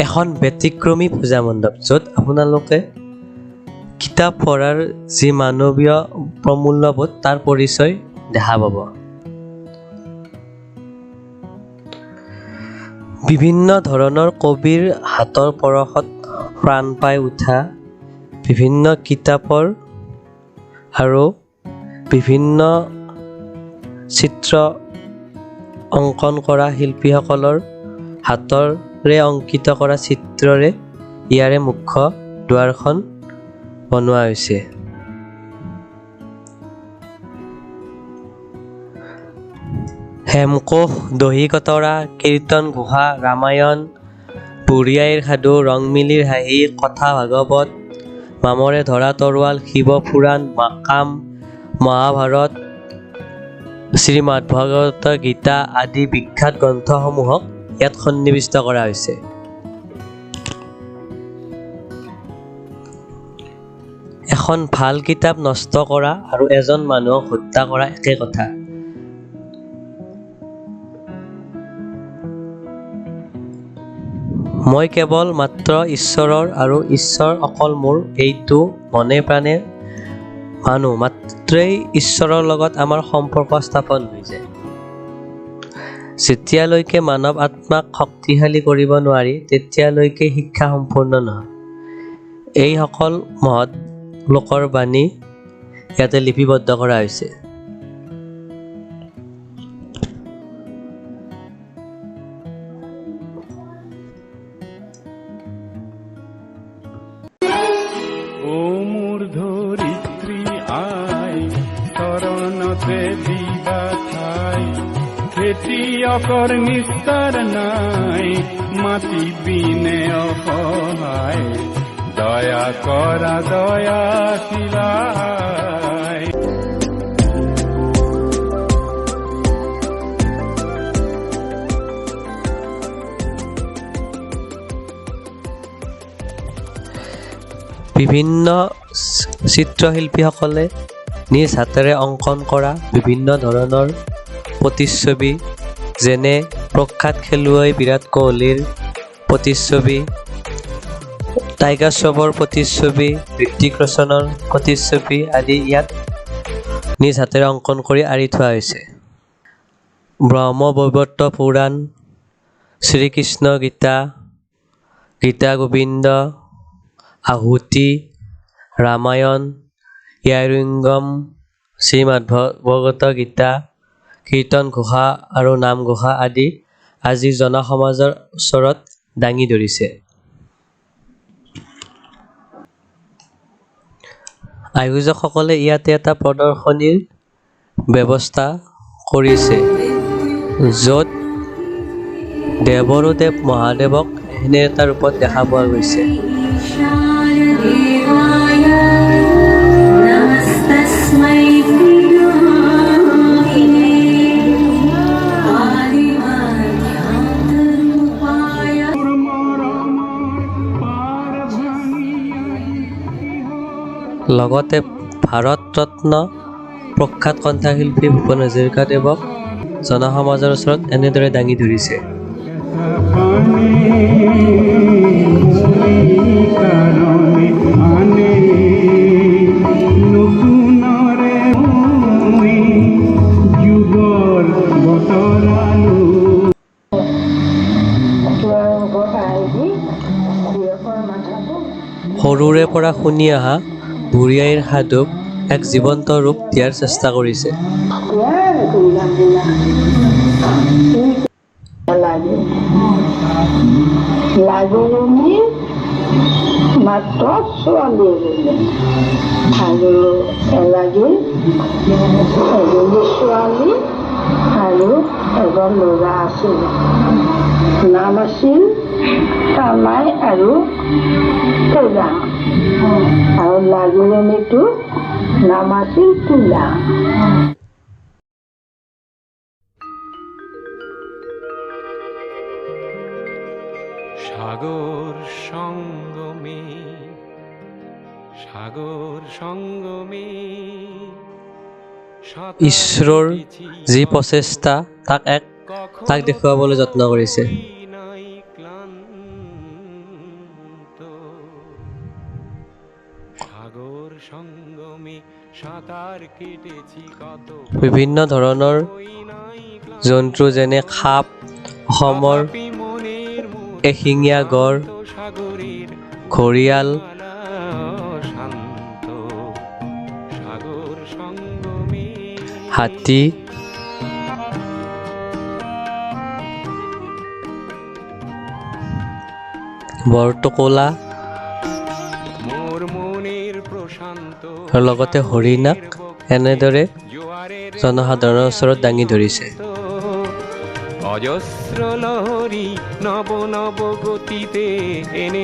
এখন ব্যতিক্ৰমী পূজা মণ্ডপ, য'ত আপোনালোকে কিতাপ পঢ়াৰ যি মানৱীয় প্ৰমূল্যবোধ তাৰ পৰিচয় দেখা পাব। বিভিন্ন ধৰণৰ কবিৰ হাতৰ পৰশত প্ৰাণ পাই উঠা বিভিন্ন কিতাপৰ আৰু বিভিন্ন চিত্ৰ অংকন কৰা শিল্পীসকলৰ হাতৰে অংকিত কৰা চিত্ৰৰে ইয়াৰে মুখ্য দুৱাৰখন বনোৱা হৈছে। হেমকোষ, দহি কতৰা, কীৰ্তন ঘোষা, ৰামায়ণ, বুঢ়ী আইৰ সাধু, ৰংমিলিৰ হাঁহি, কথা ভাগৱত, মামৰে ধৰা তৰোৱাল, শিৱ পুৰাণ, মাকাম, মহাভাৰত, শ্ৰীমদ্ভাগৱত গীতা আদি বিখ্যাত গ্ৰন্থসমূহক ইয়াত সন্নিৱিষ্ট কৰা হৈছে। এখন ভাল কিতাপ নষ্ট কৰা আৰু এজন মানুহক হত্যা কৰা একে কথা। মই কেৱল মাত্ৰ ঈশ্বৰৰ আৰু ঈশ্বৰ অকল মোৰ, এইটো মনে প্ৰাণে মানো মাত্ৰেই ঈশ্বৰৰ লগত আমাৰ সম্পৰ্ক স্থাপন হৈ যায়। যেতিয়ালৈকে মানৱ আত্মাক শক্তিশালী কৰিব নোৱাৰি তেতিয়ালৈকে শিক্ষা সম্পূৰ্ণ নহয়। এইসকল মহৎ লোকৰ বাণী ইয়াতে লিপিবদ্ধ কৰা হৈছে। ও মোৰ ধৰিত্ৰী আই, চৰণতে দিবা ঠাই, খেতিয়কৰ নিস্তাৰ নাই, মাটি বিনে অসহায়, দয়া কৰা দয়াশীলাই। বিভিন্ন চিত্ৰশিল্পীসকলে নিজ হাতেৰে অংকন কৰা বিভিন্ন ধৰণৰ প্ৰতিচ্ছবি, যেনে প্ৰখ্যাত খেলুৱৈ বিৰাট কোহলিৰ প্ৰতিচ্ছবি, টাইগাৰ শ্ৰফৰ প্ৰতিচ্ছবি, ঋত্বিক ৰোশনৰ প্ৰতিচ্ছবি আদি ইয়াত নিজ হাতেৰে অংকন কৰি আঁৰি থোৱা হৈছে। ব্ৰহ্মবৈৱৰ্ত পুৰাণ, শ্ৰীকৃষ্ণ গীতা, গীতা গোবিন্দ, আহুতি, ৰামায়ণ, য়াৰুঙ্গম, শ্ৰীমদ্ভাগৱত গীতা, কীৰ্তন ঘোষা আৰু নাম ঘোষা আদি আজিৰ জনসমাজৰ ওচৰত দাঙি ধৰিছে। আয়োজকসকলে ইয়াতে এটা প্ৰদৰ্শনীৰ ব্যৱস্থা কৰিছে, য'ত দেৱৰো দেৱ মহাদেৱক এনে এটা ৰূপত দেখা পোৱা গৈছে। লগতে ভাৰত ৰত্ন প্ৰখ্যাত কণ্ঠশিল্পী ভূপেন হাজৰিকাদেৱক জনসমাজৰ ওচৰত এনেদৰে দাঙি ধৰিছে। সৰুৰে পৰা শুনি অহা বুঢ়ী আইৰ সাধুক এক জীৱন্ত ৰূপ দিয়াৰ চেষ্টা কৰিছে। মাত্ৰ ছোৱালী আৰু এজনী ছোৱালী আৰু এজন ল'ৰা আছিল। নাম আছিল কামাই আৰু তোলা, আৰু লাগুৰণীটো নাম আছিল তোলা। সাগৰ সঙ্গমে, সাগৰ সঙ্গমে ঈশ্বৰৰ যি প্ৰচেষ্টা তাক দেখুৱাবলৈ যত্ন কৰিছে। সাগৰ সঙ্গমে সাঁতাৰ কেটেছি কত বিভিন্ন ধৰণৰ ওই নাই জন্তু যেনে সাপ, অসমৰ তথাপি মনেৰ এশিঙীয়া গড়, সাগৰেৰ ঘৰিয়াল, মালা শান্ত সাগৰ সঙ্গমে হাতী, বৰটোকোলা মোৰ মনেৰ প্ৰশান্ত আৰু লগতে হৰিণাক এনেদৰে জোয়াৰেৰ জনসাধাৰণৰ ওচৰত দাঙি ধৰিছে। অজস্ৰ লহৰী নব নব গতিতে এনে